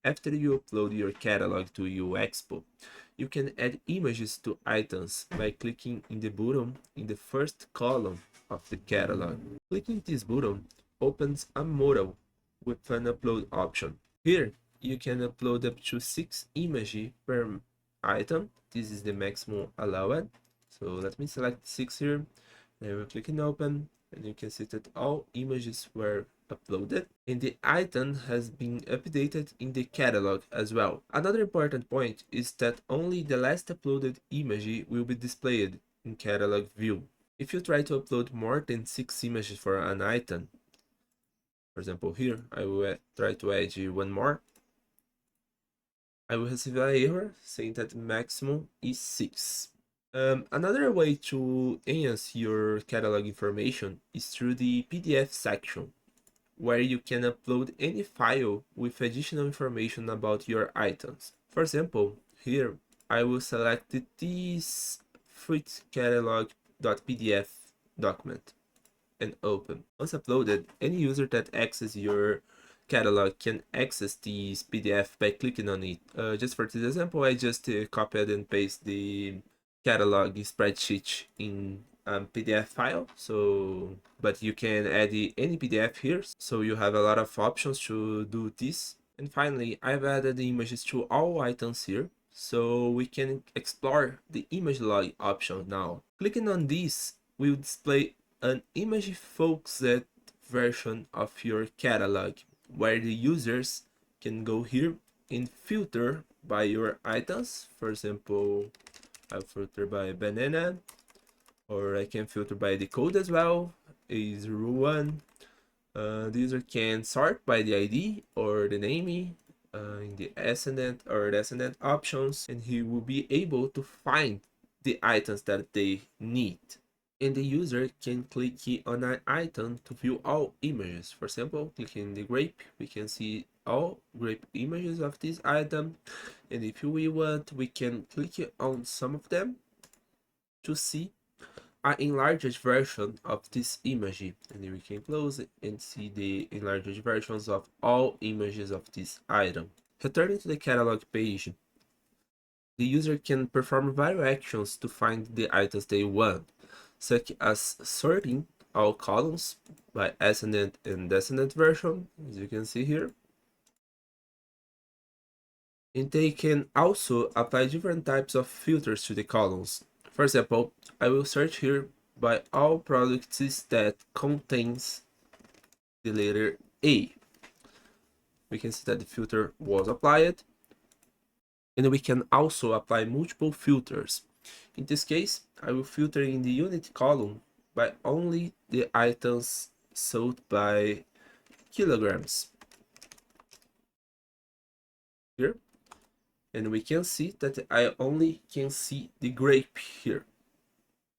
After you upload your catalog to UExpo, you can add images to items by clicking in the button in the first column of the catalog. Clicking this button opens a modal with an upload option. Here, you can upload up to 6 images per item. This is the maximum allowed. So let me select 6 here. I will click in open, and you can see that all images were uploaded and the item has been updated in the catalog as well. Another important point is that only the last uploaded image will be displayed in catalog view. If you try to upload more than 6 images for an item, for example here, I will try to add one more, I will receive an error saying that maximum is 6. Another way to enhance your catalog information is through the PDF section, where you can upload any file with additional information about your items. For example, here I will select this fruit catalog.pdf document and open. Once uploaded, any user that accesses your catalog can access this PDF by clicking on it. Just for this example, I just copied and pasted the catalog spreadsheet in PDF file. So, but you can add any PDF here. So you have a lot of options to do this. And finally, I've added the images to all items here. So we can explore the image log option now. Clicking on this will display an image focused version of your catalog, where the users can go here and filter by your items. For example, I'll filter by banana, or I can filter by the code as well, is rule 1. The user can sort by the ID or the name in the ascendant or descendant options, and he will be able to find the items that they need. And the user can click on an item to view all images. For example, clicking the grape, we can see all grape images of this item. And if we want, we can click on some of them to see an enlarged version of this image. And then we can close it and see the enlarged versions of all images of this item. Returning to the catalog page, the user can perform various actions to find the items they want, such as sorting all columns by ascendant and descendant version, as you can see here. And they can also apply different types of filters to the columns. For example, I will search here by all products that contains the letter A. We can see that the filter was applied, and we can also apply multiple filters. In this case, I will filter in the unit column by only the items sold by kilograms here, and we can see that I only can see the grape here.